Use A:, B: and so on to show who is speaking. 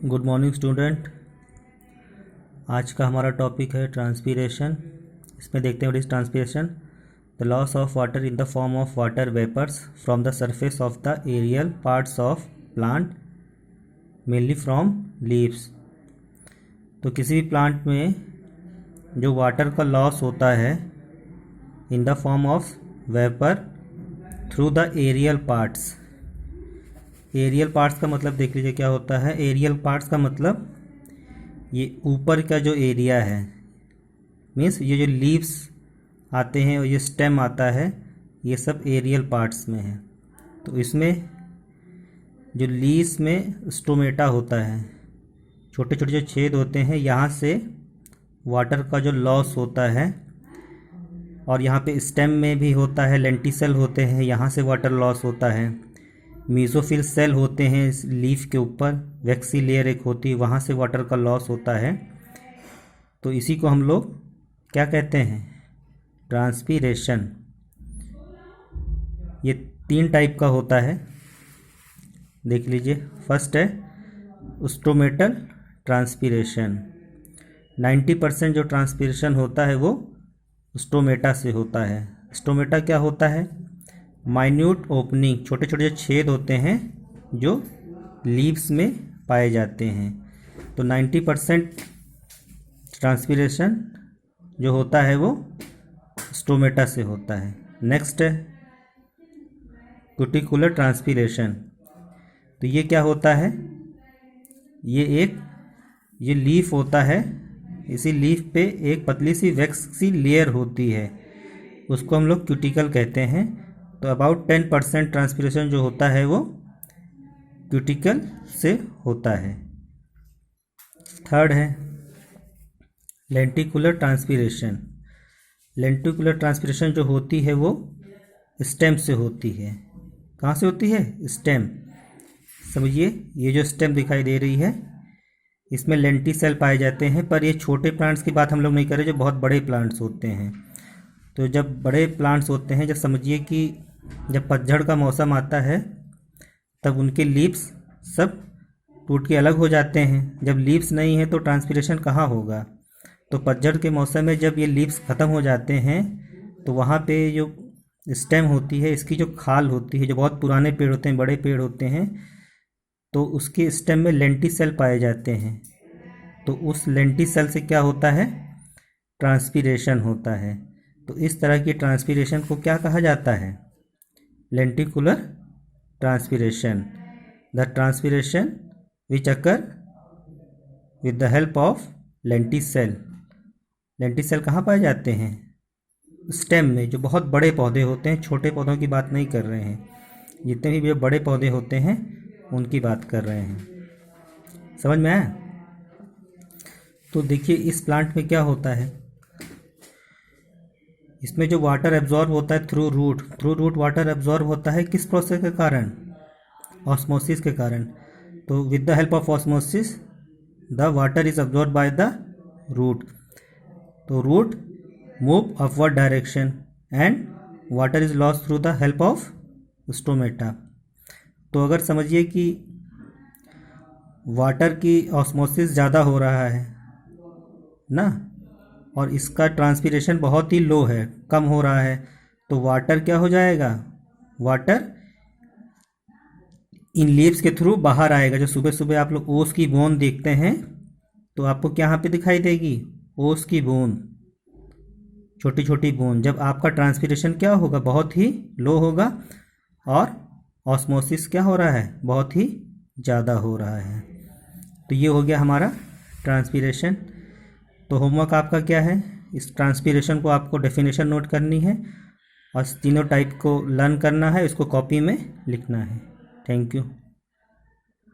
A: Good morning student. आज का हमारा टॉपिक है ट्रांसपीरेशन। इसमें देखते हैं what is transpiration. The loss of water in the form of water vapours from the surface of the aerial parts of plant mainly from leaves. तो किसी भी प्लांट में जो वाटर का लॉस होता है in the form of vapour through the aerial parts. Aerial parts का मतलब देख लीजिए क्या होता है। एरियल पार्ट्स का मतलब ये ऊपर का जो एरिया है, मीन्स ये जो लीव्स आते हैं और ये स्टेम आता है, ये सब एरियल पार्ट्स में है। तो इसमें जो लीव्स में स्टोमेटा होता है, छोटे छोटे जो छेद होते हैं, यहाँ से वाटर का जो लॉस होता है। और यहाँ पे स्टेम में भी होता है, लेंटिसेल होते हैं, यहाँ से वाटर लॉस होता है। मीज़ोफिल सेल होते हैं इस लीफ के ऊपर, वैक्सी लेयर एक होती है, वहाँ से वाटर का लॉस होता है। तो इसी को हम लोग क्या कहते हैं, ट्रांसपीरेशन। ये 3 टाइप का होता है, देख लीजिए। फर्स्ट है स्टोमेटल ट्रांसपीरेशन। 90% जो ट्रांसपीरेशन होता है वो स्टोमेटा से होता है। स्टोमेटा क्या होता है, माइन्यूट ओपनिंग, छोटे छोटे जो छेद होते हैं जो लीव्स में पाए जाते हैं। तो 90% ट्रांसपीरेशन जो होता है वो स्टोमेटा से होता है। नेक्स्ट है क्यूटिकुलर ट्रांसपीरेशन। तो ये क्या होता है, ये लीफ होता है, इसी लीफ पे एक पतली सी वैक्सी लेयर होती है, उसको हम लोग क्यूटिकल कहते हैं। तो अबाउट 10% ट्रांसपीरेशन जो होता है वो क्यूटिकल से होता है। थर्ड है लेंटिकुलर ट्रांसपीरेशन। लेंटिकुलर ट्रांसपीरेशन जो होती है वो स्टेम से होती है। कहाँ से होती है, स्टेम। समझिए, ये जो स्टेम दिखाई दे रही है, इसमें लेंटिसेल पाए जाते हैं। पर ये छोटे प्लांट्स की बात हम लोग नहीं कर रहे, जो बहुत बड़े प्लांट्स होते हैं। तो जब बड़े प्लांट्स होते हैं, जब समझिए कि जब पतझड़ का मौसम आता है तब उनके लीव्स सब टूट के अलग हो जाते हैं। जब लीव्स नहीं है तो ट्रांसपीरेशन कहाँ होगा। तो पतझड़ के मौसम में जब ये लीव्स ख़त्म हो जाते हैं तो वहाँ पे जो स्टेम होती है, इसकी जो खाल होती है, जो बहुत पुराने पेड़ होते हैं, बड़े पेड़ होते हैं, तो उसके स्टेम में लेंटिसेल पाए जाते हैं। तो उस लेंटिसेल से क्या होता है, ट्रांसपीरेशन होता है। तो इस तरह की ट्रांसपीरेशन को क्या कहा जाता है, lenticular transpiration. The transpiration which occur with the help of lenticel. Lenticel कहाँ पाए जाते हैं, स्टेम में, जो बहुत बड़े पौधे होते हैं। छोटे पौधों की बात नहीं कर रहे हैं, जितने भी बड़े पौधे होते हैं उनकी बात कर रहे हैं। समझ में आया। तो देखिए इस प्लांट में क्या होता है, इसमें जो वाटर एब्जॉर्ब होता है थ्रू रूट वाटर एब्जॉर्ब होता है। किस प्रोसेस के कारण, ऑस्मोसिस के कारण। तो with the help of osmosis the water is absorb by the root. तो root move upward direction and water is lost through the help of stomata. तो अगर समझिए कि वाटर की ऑस्मोसिस ज़्यादा हो रहा है ना, और इसका ट्रांसपीरेशन बहुत ही लो है, कम हो रहा है, तो वाटर क्या हो जाएगा, वाटर इन लीव्स के थ्रू बाहर आएगा। जो सुबह सुबह आप लोग ओस की बूंद देखते हैं तो आपको क्या यहाँ पे दिखाई देगी, ओस की बूंद, छोटी छोटी बूंद। जब आपका ट्रांसपीरेशन क्या होगा, बहुत ही लो होगा, और ऑस्मोसिस क्या हो रहा है, बहुत ही ज़्यादा हो रहा है। तो ये हो गया हमारा ट्रांसपीरेशन। तो होमवर्क आपका क्या है, इस ट्रांसपीरेशन को आपको डेफिनेशन नोट करनी है और तीनों टाइप को लर्न करना है, इसको कॉपी में लिखना है। Thank you.